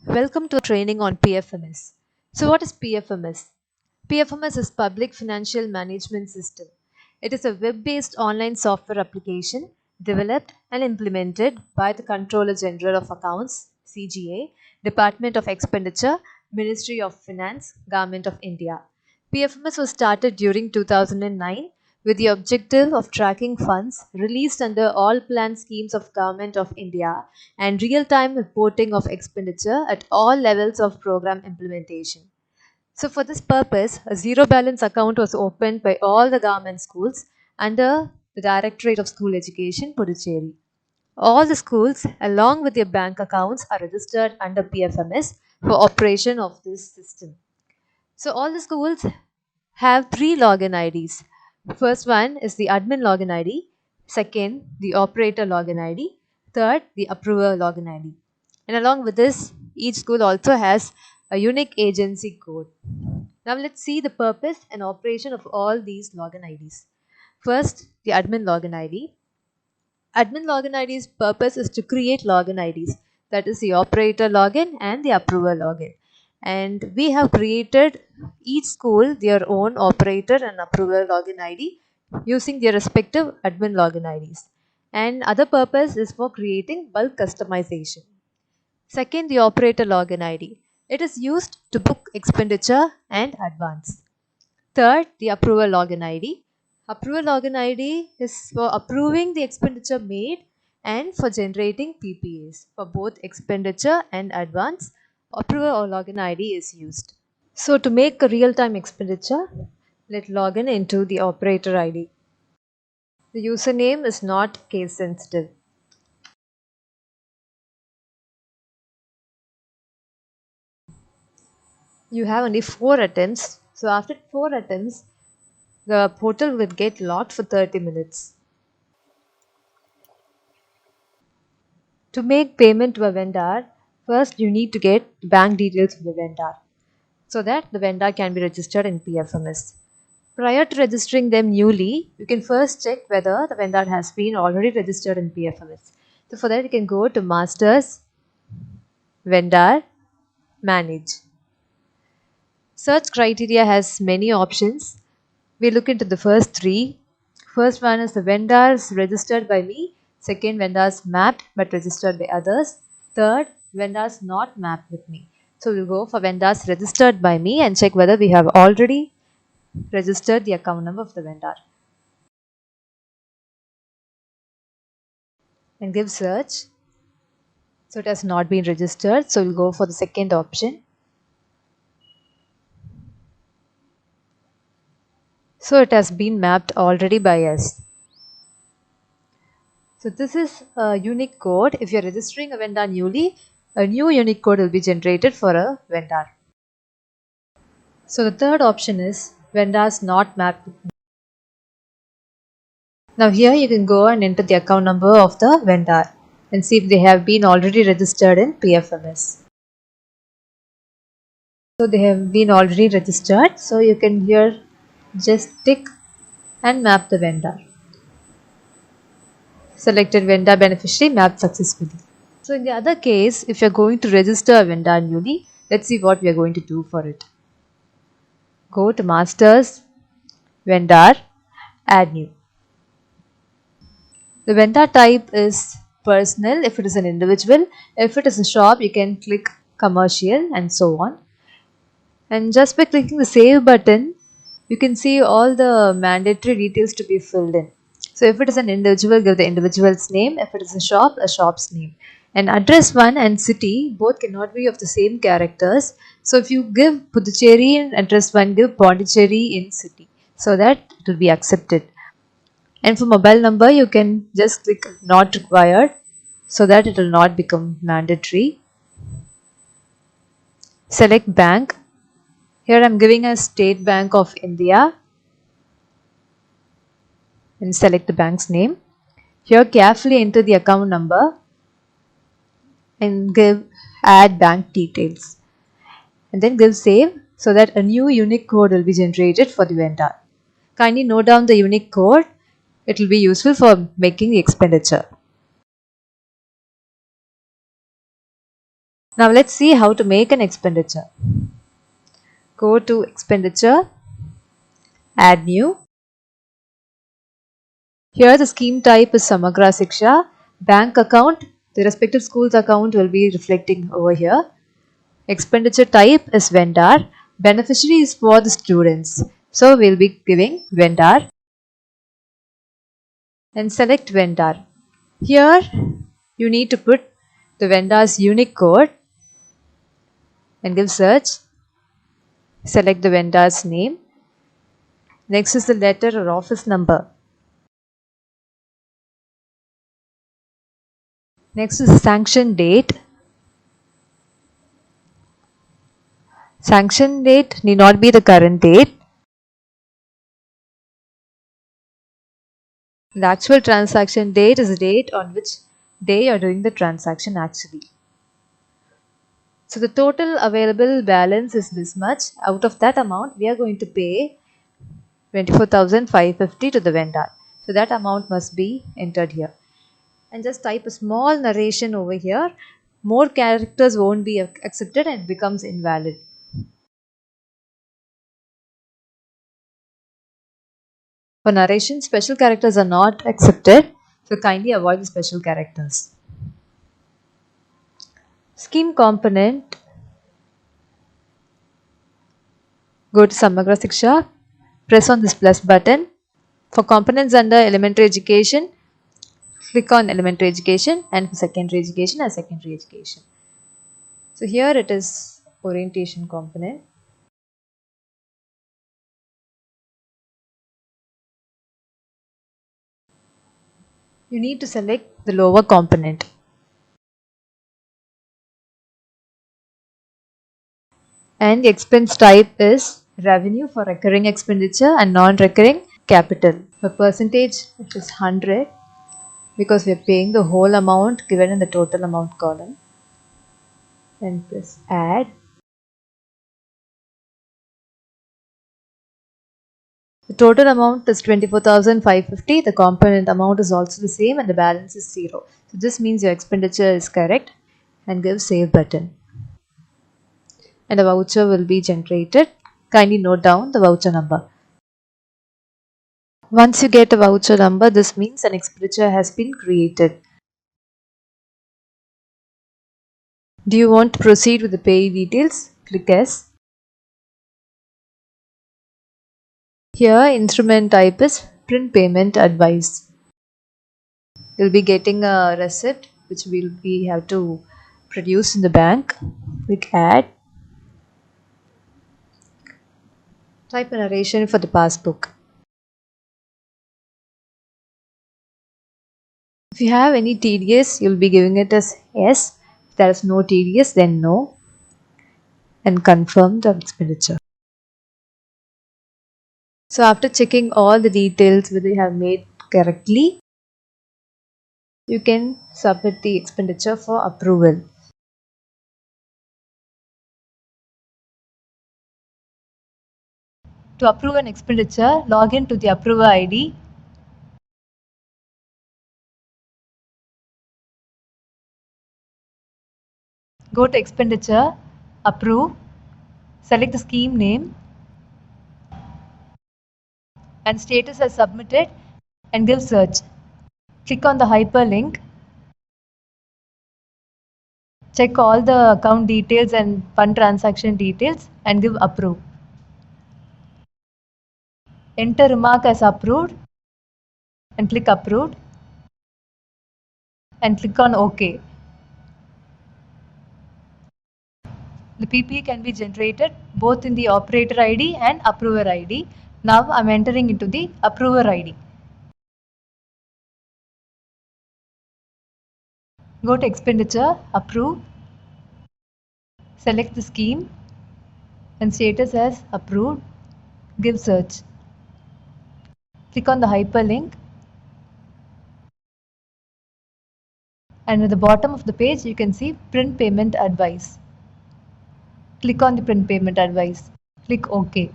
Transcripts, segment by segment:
Welcome to training on PFMS. So, what is PFMS? PFMS is Public Financial Management System. It is a web based online software application developed and implemented by the Controller General of Accounts, CGA, Department of Expenditure, Ministry of Finance, Government of India. PFMS was started during 2009 with the objective of tracking funds released under all plan schemes of Government of India and real-time reporting of expenditure at all levels of program implementation. So for this purpose, a zero balance account was opened by all the government schools under the Directorate of School Education, Puducherry. All the schools along with their bank accounts are registered under PFMS for operation of this system. So all the schools have three login IDs. First one is the admin login ID, second the operator login ID, third the approver login ID. And along with this, each school also has a unique agency code. Now let's see the purpose and operation of all these login IDs. First, the admin login ID. Admin login ID's purpose is to create login IDs, that is the operator login and the approver login. And we have created each school their own operator and approver login ID using their respective admin login IDs. And other purpose is for creating bulk customization. Second, the operator login ID. It is used to book expenditure and advance. Third, the approval login ID. Approval login ID is for approving the expenditure made and for generating PPAs. For both expenditure and advance, approval or login ID is used. So to make a real-time expenditure, let's log in into the operator ID. The username is not case sensitive. You have only 4 attempts. So after 4 attempts, the portal will get locked for 30 minutes. To make payment to a vendor, first you need to get bank details of the vendor so that the vendor can be registered in PFMS. Prior to registering them newly, you can first check whether the vendor has been already registered in PFMS. So for that you can go to Masters, Vendor, Manage. Search criteria has many options. We look into the first three. First one is the vendors registered by me. Second, vendors mapped but registered by others. Third, vendors not mapped with me. So we'll go for vendors registered by me and check whether we have already registered the account number of the vendor. And give search. So it has not been registered. So we'll go for the second option. So it has been mapped already by us. So this is a unique code. If you're registering a vendor newly, a new unique code will be generated for a vendor. So the third option is vendors not mapped. Now here you can go and enter the account number of the vendor and see if they have been already registered in PFMS. So they have been already registered. So you can here just tick and map the vendor. Selected vendor beneficiary mapped successfully. So in the other case, if you're going to register a vendor newly, let's see what we are going to do for it. Go to Masters, Vendor, Add New. The vendor type is personal if it is an individual. If it is a shop, you can click commercial and so on. And just by clicking the save button, you can see all the mandatory details to be filled in. So if it is an individual, give the individual's name. If it is a shop's name. And address 1 and city both cannot be of the same characters. So if you give Puducherry in address 1, give Pondicherry in city so that it will be accepted. And for mobile number, you can just click not required so that it will not become mandatory. Select bank. Here I am giving a State Bank of India and select the bank's name. Here carefully enter the account number and give add bank details and then give save so that a new unique code will be generated for the vendor. Kindly note down the unique code. It will be useful for making the expenditure. Now let's see how to make an expenditure. Go to expenditure, add new. Here the scheme type is Samagra Siksha. Bank account, the respective school's account will be reflecting over here. Expenditure type is vendor. Beneficiary is for the students. So we'll be giving vendor and select vendor. Here you need to put the vendor's unique code and give search. Select the vendor's name. Next is the letter or office number. Next is sanction date. Sanction date need not be the current date. The actual transaction date is the date on which day you're doing the transaction actually. So the total available balance is this much. Out of that amount, we are going to pay 24,550 to the vendor. So that amount must be entered here. And just type a small narration over here. More characters won't be accepted and it becomes invalid. For narration, special characters are not accepted. So kindly avoid the special characters. Scheme component. Go to Samagra Siksha. Press on this plus button. For components under elementary education, click on elementary education, and for secondary education as secondary education. So here it is orientation component. You need to select the lower component. And the expense type is revenue for recurring expenditure and non-recurring capital. For percentage it is 100 because we are paying the whole amount given in the total amount column. And press add. The total amount is 24,550. The component amount is also the same and the balance is 0. So this means your expenditure is correct and give save button. And a voucher will be generated. Kindly note down the voucher number. Once you get a voucher number, this means an expenditure has been created. Do you want to proceed with the pay details? Click yes. Here instrument type is print payment advice. You'll be getting a receipt which we have to produce in the bank. Click add. Type a narration for the passbook. If you have any TDS, you'll be giving it as yes. If there is no TDS, then no. And confirm the expenditure. So after checking all the details whether you have made correctly, you can submit the expenditure for approval. To approve an expenditure, log in to the approver ID. Go to expenditure, approve, select the scheme name and status as submitted and give search. Click on the hyperlink. Check all the account details and fund transaction details and give approve. Enter remark as approved and click approved and click on OK. The PPA can be generated both in the operator ID and approver ID. Now I'm entering into the approver ID. Go to expenditure, approve, select the scheme and status as approved, give search. Click on the hyperlink and at the bottom of the page you can see print payment advice. Click on the print payment advice. Click OK.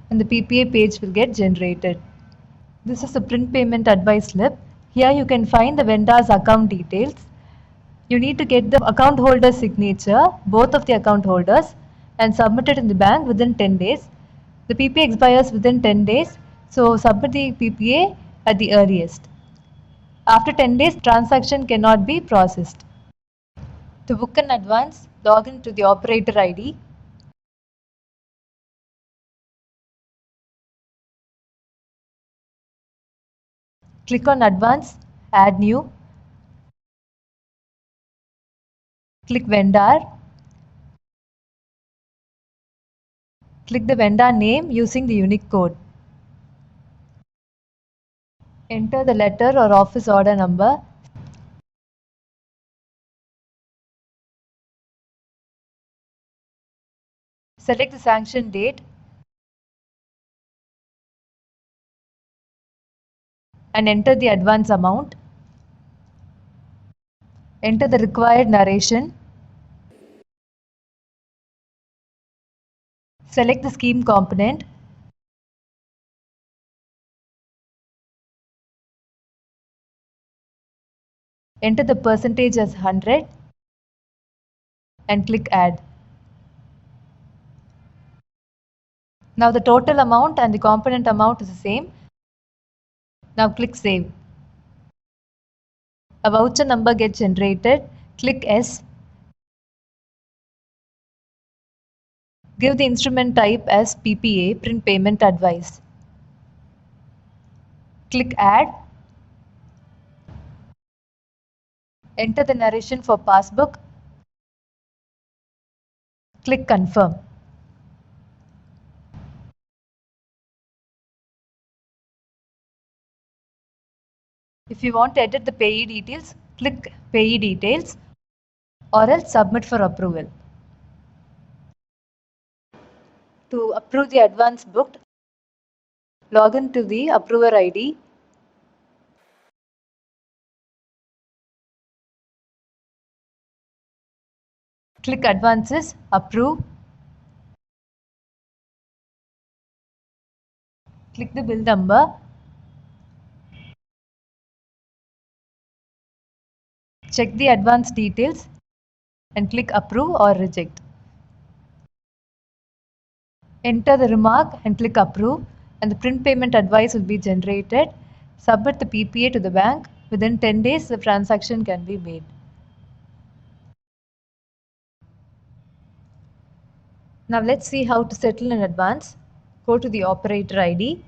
And the PPA page will get generated. This is the print payment advice slip. Here you can find the vendor's account details. You need to get the account holder's signature, both of the account holders, and submit it in the bank within 10 days. The PPA expires within 10 days, so submit the PPA at the earliest. After 10 days, transaction cannot be processed. To book in advance, log in to the operator ID. Click on Advance, Add New. Click Vendor. Click the vendor name using the unique code. Enter the letter or office order number. Select the sanction date and enter the advance amount. Enter the required narration. Select the scheme component. Enter the percentage as 100 and click Add. Now the total amount and the component amount is the same. Now click Save. A voucher number gets generated. Click S. Give the instrument type as PPA, Print Payment Advice. Click Add. Enter the narration for passbook. Click Confirm. If you want to edit the payee details, click Payee Details or else Submit for approval. To approve the advance booked, log in to the approver ID. Click Advances, Approve. Click the bill number. Check the advance details and click Approve or Reject. Enter the remark and click Approve and the print payment advice will be generated. Submit the PPA to the bank. Within 10 days, the transaction can be made. Now let's see how to settle in advance. Go to the operator ID.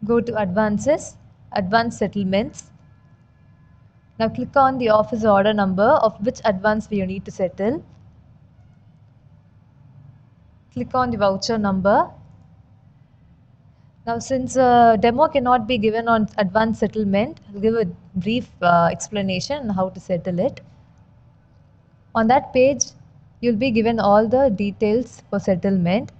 Go to Advances, Advance Settlements. Now click on the office order number of which advance you need to settle. Click on the voucher number. Now since demo cannot be given on advance settlement, I'll give a brief explanation on how to settle it. On that page, you'll be given all the details for settlement.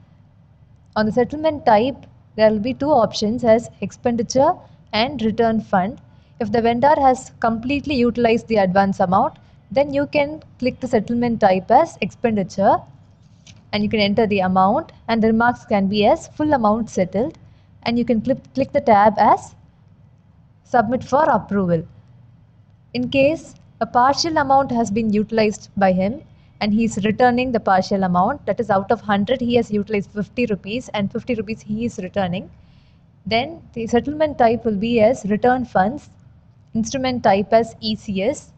On the settlement type, there will be two options as expenditure and return fund. If the vendor has completely utilized the advance amount, then you can click the settlement type as expenditure and you can enter the amount and the remarks can be as full amount settled and you can click the tab as submit for approval. In case a partial amount has been utilized by him and he is returning the partial amount, that is out of 100 he has utilized 50 rupees and 50 rupees he is returning, then the settlement type will be as return funds, instrument type as ECS,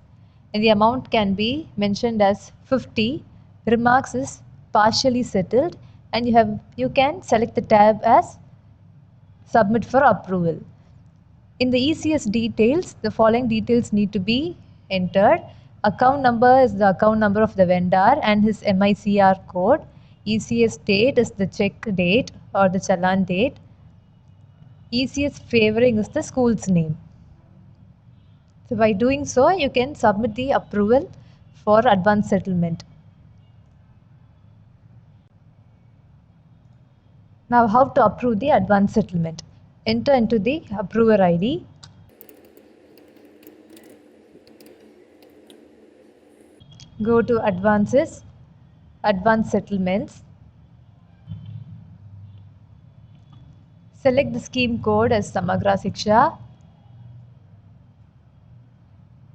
and the amount can be mentioned as 50. Remarks is partially settled and you can select the tab as submit for approval. In the ECS details, the following details need to be entered. Account number is the account number of the vendor and his MICR code. ECS date is the check date or the challan date. ECS favoring is the school's name. So by doing so, you can submit the approval for advance settlement. Now how to approve the advance settlement? Enter into the approver ID. Go to Advances, Advanced Settlements. Select the scheme code as Samagra Siksha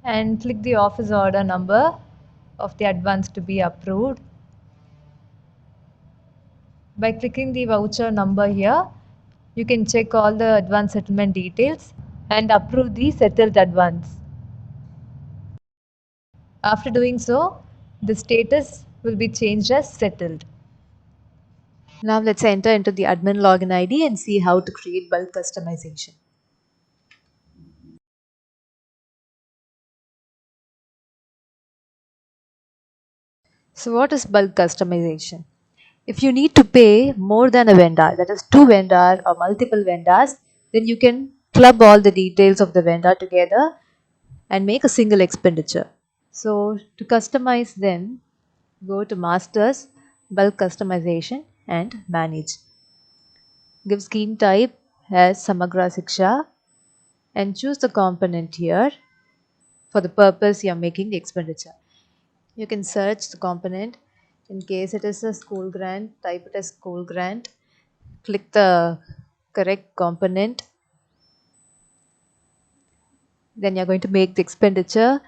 and click the office order number of the advance to be approved. By clicking the voucher number here, you can check all the advance settlement details and approve the settled advance. After doing so, the status will be changed as settled. Now let's enter into the admin login ID and see how to create bulk customization. So what is bulk customization? If you need to pay more than a vendor, that is two vendors or multiple vendors, then you can club all the details of the vendor together and make a single expenditure. So to customize them, go to Masters, Bulk Customization and Manage. Give scheme type as Samagra Siksha and choose the component here for the purpose you are making the expenditure. You can search the component. In case it is a school grant, type it as school grant. Click the correct component. Then you're going to make the expenditure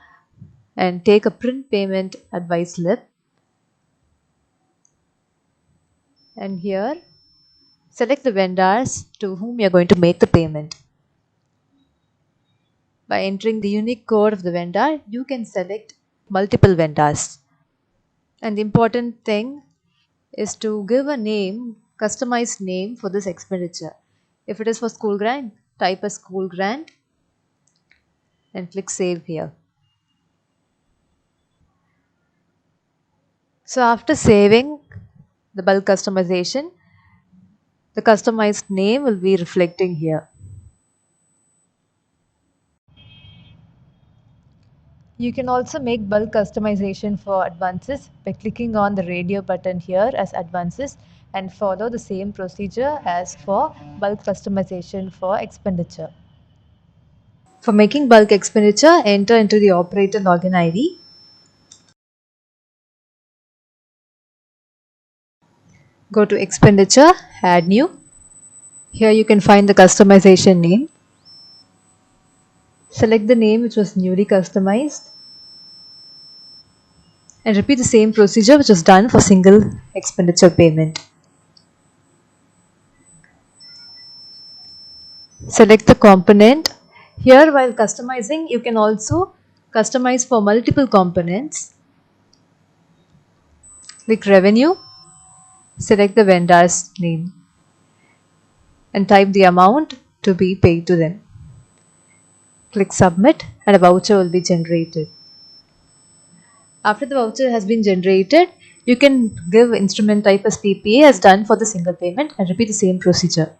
and take a print payment advice slip. And here, select the vendors to whom you're going to make the payment. By entering the unique code of the vendor, you can select multiple vendors. And the important thing is to give a name, customized name for this expenditure. If it is for school grant, type a school grant and click save here. So after saving the bulk customization, the customized name will be reflecting here. You can also make bulk customization for advances by clicking on the radio button here as advances and follow the same procedure as for bulk customization for expenditure. For making bulk expenditure, enter into the operator login ID. Go to expenditure, add new. Here you can find the customization name. Select the name which was newly customized and repeat the same procedure which was done for single expenditure payment. Select the component. Here while customizing, you can also customize for multiple components. Click revenue, select the vendor's name and type the amount to be paid to them. Click submit and a voucher will be generated. After the voucher has been generated, you can give instrument type as PPA as done for the single payment and repeat the same procedure.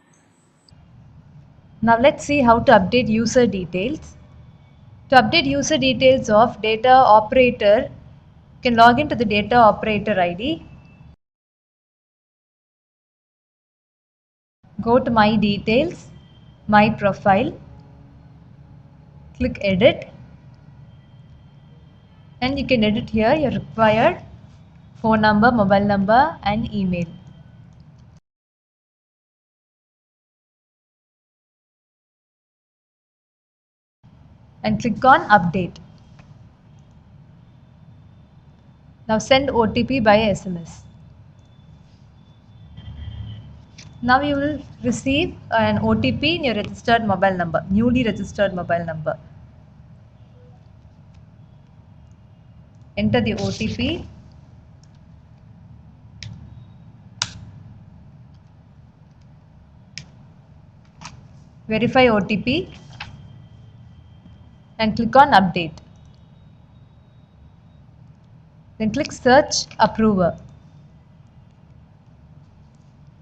Now let's see how to update user details. To update user details of data operator, you can log into the data operator ID. Go to my details, my profile, click edit and you can edit here your required phone number, mobile number and email. And click on update. Now send OTP by SMS. Now you will receive an OTP in your registered mobile number, newly registered mobile number. Enter the OTP. Verify OTP and click on update. Then click search approver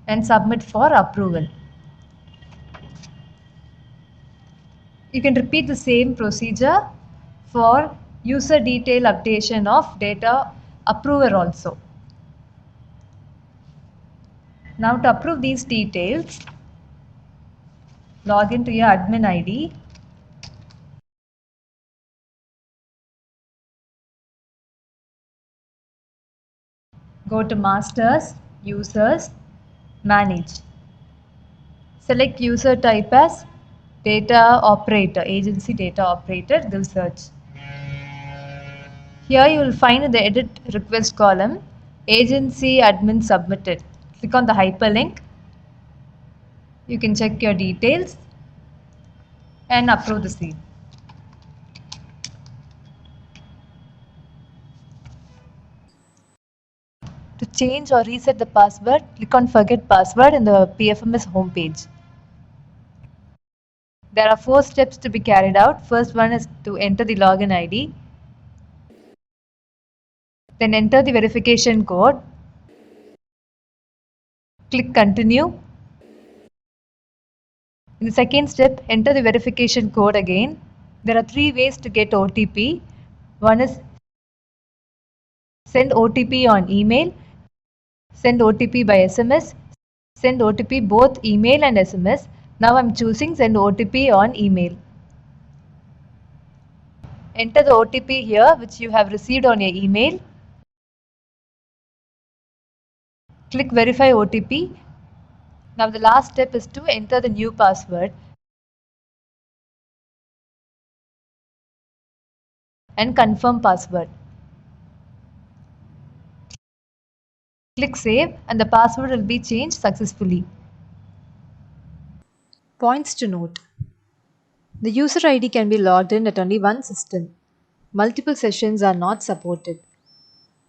and submit for approval. You can repeat the same procedure for user detail updation of data approver also. Now to approve these details, log into your admin ID. Go to masters, users, manage. Select user type as data operator, agency data operator, then search. Here you will find in the edit request column, agency admin submitted. Click on the hyperlink. You can check your details and approve the same. To change or reset the password, click on Forget Password in the PFMS homepage. There are 4 steps to be carried out. First one is to enter the login ID, then enter the verification code, click Continue. In the second step, enter the verification code again. There are 3 ways to get OTP. One is send OTP on email, send OTP by SMS, send OTP both email and SMS. Now I'm choosing send OTP on email. Enter the OTP here which you have received on your email. Click verify OTP. Now the last step is to enter the new password and confirm password. Click save and the password will be changed successfully. Points to note. The user ID can be logged in at only one system. Multiple sessions are not supported.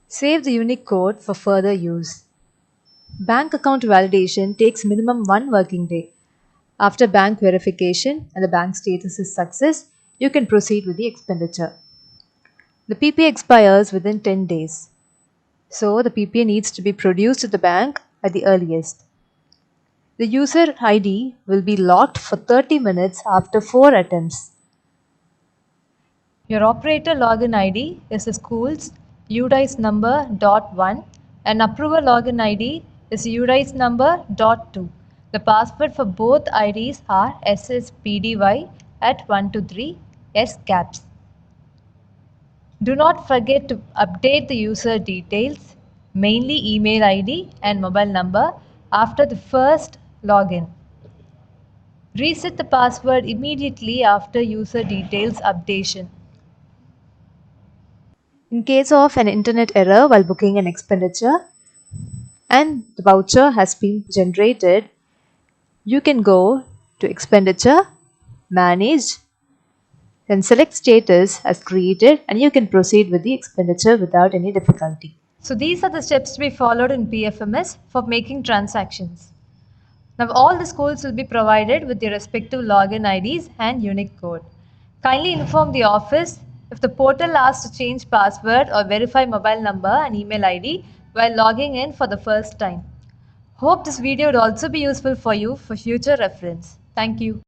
Save the unique code for further use. Bank account validation takes minimum 1 working day. After bank verification and the bank status is success, you can proceed with the expenditure. The PPA expires within 10 days. So the PPA needs to be produced to the bank at the earliest. The user ID will be locked for 30 minutes after 4 attempts. Your operator login ID is the school's UDICE number .1 and approver login ID is UDICE number .2. The password for both IDs are SSPDY at 123 S caps. Do not forget to update the user details, mainly email ID and mobile number after the first login. Reset the password immediately after user details updation. In case of an internet error while booking an expenditure and the voucher has been generated, you can go to expenditure, manage, then select status as created and you can proceed with the expenditure without any difficulty. So these are the steps to be followed in PFMS for making transactions. Now all the schools will be provided with their respective login IDs and unique code. Kindly inform the office if the portal asks to change password or verify mobile number and email ID while logging in for the first time. Hope this video would also be useful for you for future reference. Thank you.